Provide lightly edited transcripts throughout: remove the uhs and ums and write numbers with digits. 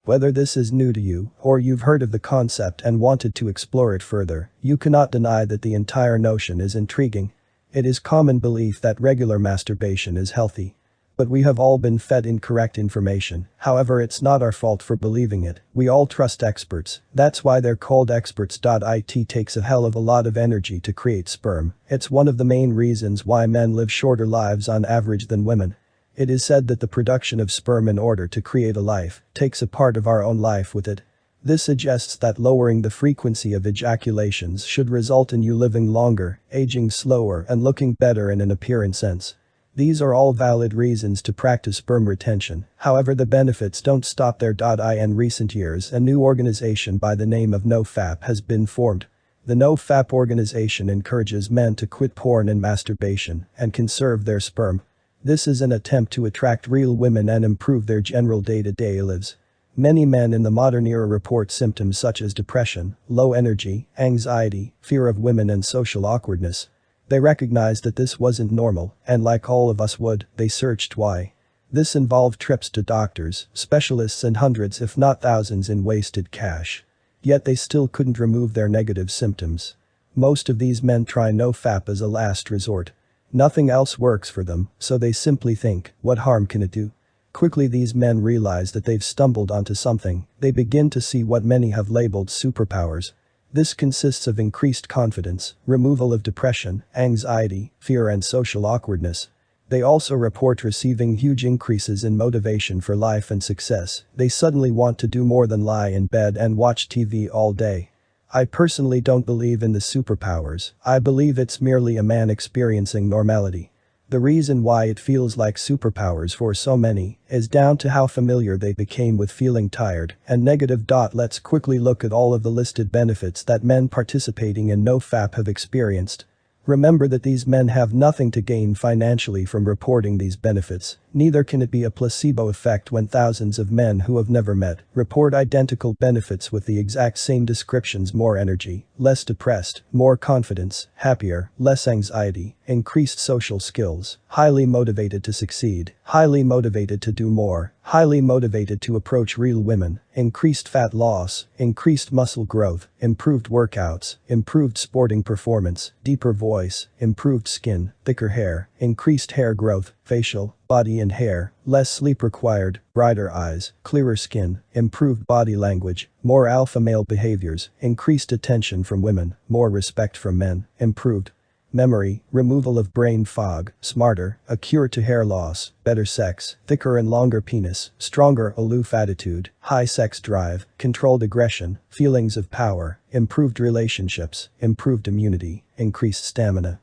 Whether this is new to you or you've heard of the concept and wanted to explore it further, you cannot deny that the entire notion is intriguing. It is common belief that regular masturbation is healthy. But we have all been fed incorrect information, however it's not our fault for believing it, we all trust experts, that's why they're called experts. It takes a hell of a lot of energy to create sperm, it's one of the main reasons why men live shorter lives on average than women. It is said that the production of sperm in order to create a life takes a part of our own life with it. This suggests that lowering the frequency of ejaculations should result in you living longer, aging slower and looking better in an appearance sense. These are all valid reasons to practice sperm retention, however the benefits don't stop there. In recent years a new organization by the name of Nofap has been formed. The Nofap organization encourages men to quit porn and masturbation and conserve their sperm. This is an attempt to attract real women and improve their general day-to-day lives. Many men in the modern era report symptoms such as depression, low energy, anxiety, fear of women and social awkwardness. They recognized that this wasn't normal, and like all of us would, they searched why. This involved trips to doctors, specialists and hundreds if not thousands in wasted cash. Yet they still couldn't remove their negative symptoms. Most of these men try Nofap as a last resort. Nothing else works for them, so they simply think, what harm can it do? Quickly these men realize that they've stumbled onto something, they begin to see what many have labeled superpowers. This consists of increased confidence, removal of depression, anxiety, fear and social awkwardness. They also report receiving huge increases in motivation for life and success, they suddenly want to do more than lie in bed and watch TV all day. I personally don't believe in the superpowers, I believe it's merely a man experiencing normality. The reason why it feels like superpowers for so many is down to how familiar they became with feeling tired and negative. Let's quickly look at all of the listed benefits that men participating in Nofap have experienced. Remember that these men have nothing to gain financially from reporting these benefits, neither can it be a placebo effect when thousands of men who have never met report identical benefits with the exact same descriptions: more energy, less depressed, more confidence, happier, less anxiety, increased social skills, highly motivated to succeed, highly motivated to do more, highly motivated to approach real women, increased fat loss, increased muscle growth, improved workouts, improved sporting performance, deeper voice, improved skin, thicker hair, increased hair growth, facial, body and hair, less sleep required, brighter eyes, clearer skin, improved body language, more alpha male behaviors, increased attention from women, more respect from men, improved memory, removal of brain fog, smarter, a cure to hair loss, better sex, thicker and longer penis, stronger aloof attitude, high sex drive, controlled aggression, feelings of power, improved relationships, improved immunity, increased stamina.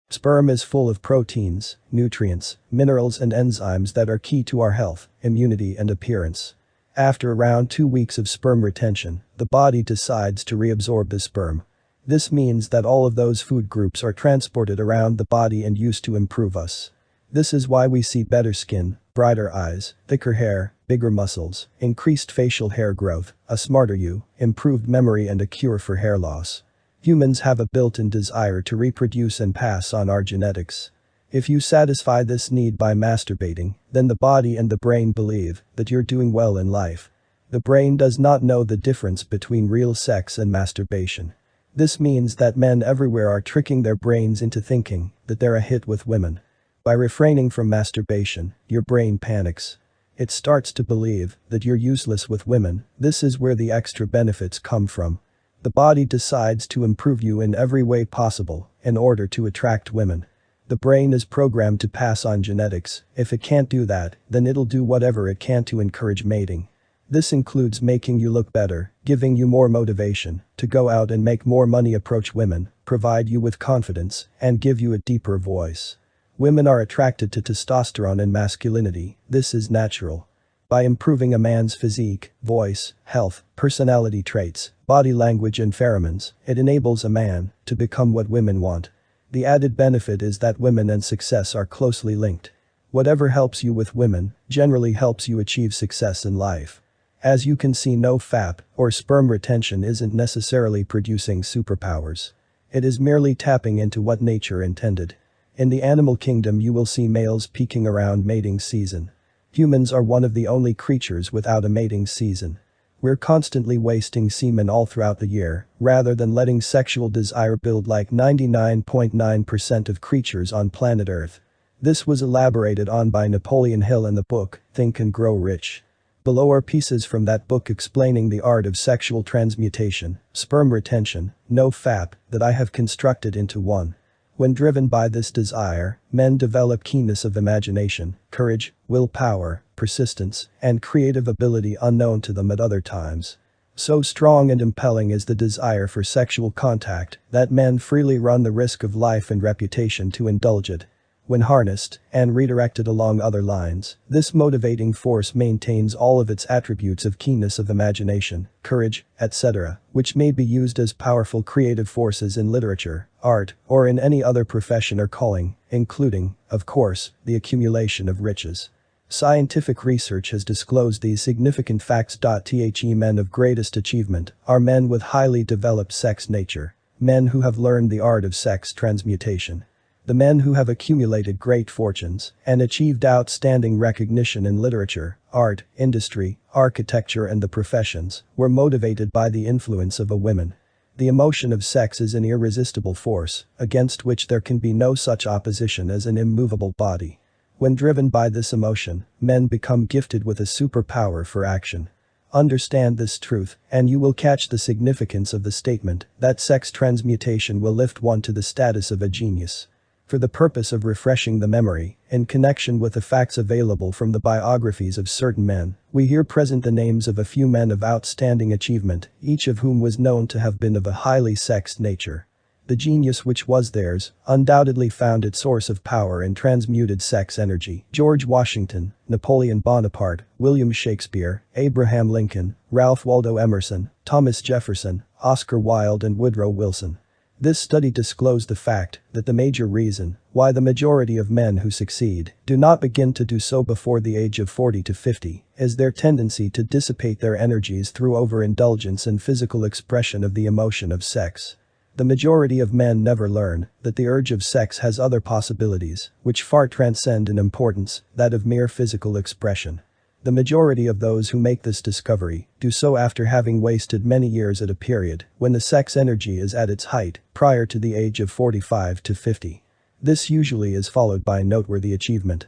Sperm is full of proteins, nutrients, minerals and enzymes that are key to our health, immunity and appearance. After around 2 weeks of sperm retention, the body decides to reabsorb the sperm. This means that all of those food groups are transported around the body and used to improve us. This is why we see better skin, brighter eyes, thicker hair, bigger muscles, increased facial hair growth, a smarter you, improved memory and a cure for hair loss. Humans have a built-in desire to reproduce and pass on our genetics. If you satisfy this need by masturbating, then the body and the brain believe that you're doing well in life. The brain does not know the difference between real sex and masturbation. This means that men everywhere are tricking their brains into thinking that they're a hit with women. By refraining from masturbation, your brain panics. It starts to believe that you're useless with women. This is where the extra benefits come from. The body decides to improve you in every way possible in order to attract women. The brain is programmed to pass on genetics. If it can't do that, then it'll do whatever it can to encourage mating. This includes making you look better, giving you more motivation to go out and make more money, approach women, provide you with confidence, and give you a deeper voice. Women are attracted to testosterone and masculinity. This is natural. By improving a man's physique, voice, health, personality traits, body language and pheromones, it enables a man to become what women want. The added benefit is that women and success are closely linked. Whatever helps you with women generally helps you achieve success in life. As you can see, Nofap or sperm retention isn't necessarily producing superpowers. It is merely tapping into what nature intended. In the animal kingdom you will see males peeking around mating season. Humans are one of the only creatures without a mating season. We're constantly wasting semen all throughout the year, rather than letting sexual desire build like 99.9% of creatures on planet Earth. This was elaborated on by Napoleon Hill in the book, Think and Grow Rich. Below are pieces from that book explaining the art of sexual transmutation, sperm retention, Nofap, that I have constructed into one. When driven by this desire, men develop keenness of imagination, courage, willpower, persistence, and creative ability unknown to them at other times. So strong and impelling is the desire for sexual contact that men freely run the risk of life and reputation to indulge it. When harnessed and redirected along other lines, this motivating force maintains all of its attributes of keenness of imagination, courage, etc., which may be used as powerful creative forces in literature, art, or in any other profession or calling, including, of course, the accumulation of riches. Scientific research has disclosed these significant facts. The men of greatest achievement are men with highly developed sex nature, men who have learned the art of sex transmutation. The men who have accumulated great fortunes and achieved outstanding recognition in literature, art, industry, architecture and the professions were motivated by the influence of a woman. The emotion of sex is an irresistible force against which there can be no such opposition as an immovable body. When driven by this emotion, men become gifted with a superpower for action. Understand this truth, and you will catch the significance of the statement that sex transmutation will lift one to the status of a genius. For the purpose of refreshing the memory, in connection with the facts available from the biographies of certain men, we here present the names of a few men of outstanding achievement, each of whom was known to have been of a highly sexed nature. The genius which was theirs undoubtedly found its source of power in transmuted sex energy. George Washington, Napoleon Bonaparte, William Shakespeare, Abraham Lincoln, Ralph Waldo Emerson, Thomas Jefferson, Oscar Wilde and Woodrow Wilson. This study disclosed the fact that the major reason why the majority of men who succeed do not begin to do so before the age of 40 to 50 is their tendency to dissipate their energies through overindulgence and physical expression of the emotion of sex. The majority of men never learn that the urge of sex has other possibilities which far transcend in importance that of mere physical expression. The majority of those who make this discovery do so after having wasted many years at a period when the sex energy is at its height, prior to the age of 45 to 50. This usually is followed by noteworthy achievement.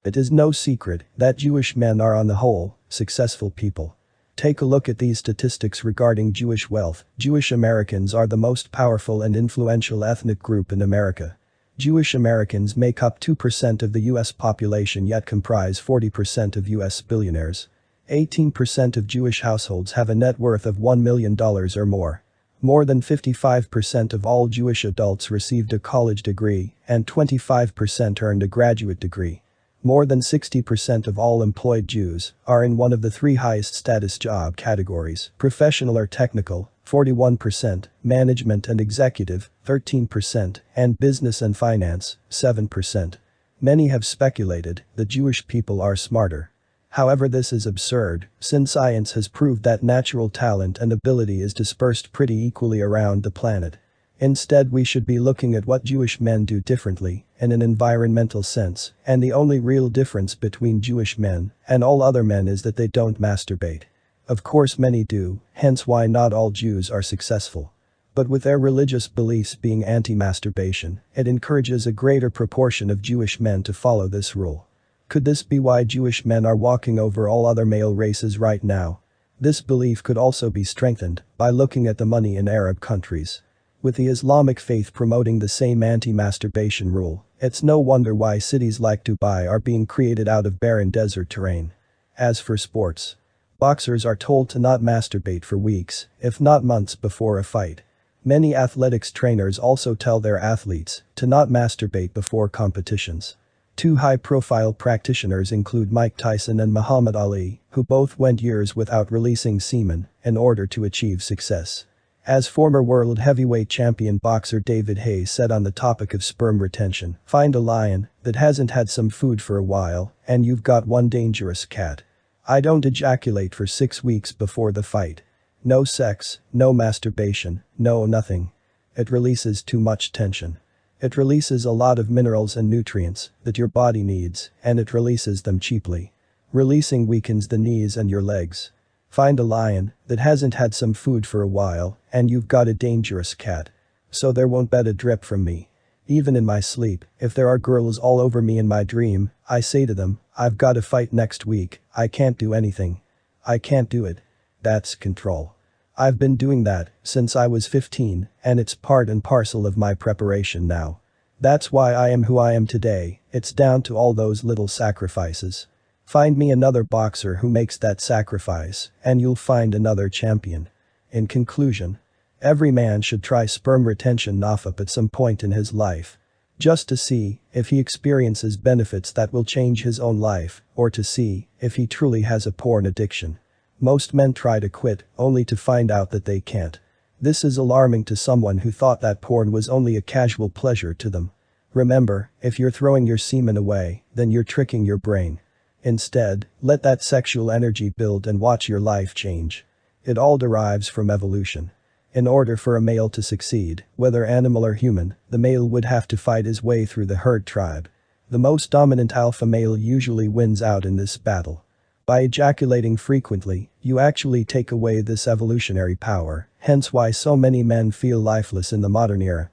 It is no secret that Jewish men are on the whole successful people. Take a look at these statistics regarding Jewish wealth. Jewish Americans are the most powerful and influential ethnic group in America. Jewish Americans make up 2% of the U.S. population yet comprise 40% of U.S. billionaires. 18% of Jewish households have a net worth of $1 million or more. More than 55% of all Jewish adults received a college degree, and 25% earned a graduate degree. More than 60% of all employed Jews are in one of the three highest status job categories: professional or technical, 41%, management and executive, 13%, and business and finance, 7%. Many have speculated that Jewish people are smarter. However, this is absurd, since science has proved that natural talent and ability is dispersed pretty equally around the planet. Instead, we should be looking at what Jewish men do differently, in an environmental sense, and the only real difference between Jewish men and all other men is that they don't masturbate. Of course many do, hence why not all Jews are successful. But with their religious beliefs being anti-masturbation, it encourages a greater proportion of Jewish men to follow this rule. Could this be why Jewish men are walking over all other male races right now? This belief could also be strengthened by looking at the money in Arab countries. With the Islamic faith promoting the same anti-masturbation rule, it's no wonder why cities like Dubai are being created out of barren desert terrain. As for sports, boxers are told to not masturbate for weeks, if not months before a fight. Many athletics trainers also tell their athletes to not masturbate before competitions. Two high-profile practitioners include Mike Tyson and Muhammad Ali, who both went years without releasing semen in order to achieve success. As former world heavyweight champion boxer David Haye said on the topic of sperm retention, find a lion that hasn't had some food for a while, and you've got one dangerous cat. I don't ejaculate for 6 weeks before the fight. No sex, no masturbation, no nothing. It releases too much tension. It releases a lot of minerals and nutrients that your body needs, and it releases them cheaply. Releasing weakens the knees and your legs. Find a lion that hasn't had some food for a while, and you've got a dangerous cat. So there won't be a drip from me. Even in my sleep, if there are girls all over me in my dream, I say to them, I've got to fight next week, I can't do anything. I can't do it. That's control. I've been doing that since I was 15, and it's part and parcel of my preparation now. That's why I am who I am today, it's down to all those little sacrifices. Find me another boxer who makes that sacrifice, and you'll find another champion. In conclusion, every man should try sperm retention Nofap at some point in his life. Just to see if he experiences benefits that will change his own life, or to see if he truly has a porn addiction. Most men try to quit, only to find out that they can't. This is alarming to someone who thought that porn was only a casual pleasure to them. Remember, if you're throwing your semen away, then you're tricking your brain. Instead, let that sexual energy build and watch your life change. It all derives from evolution. In order for a male to succeed, whether animal or human, the male would have to fight his way through the herd tribe. The most dominant alpha male usually wins out in this battle. By ejaculating frequently, you actually take away this evolutionary power, hence why so many men feel lifeless in the modern era.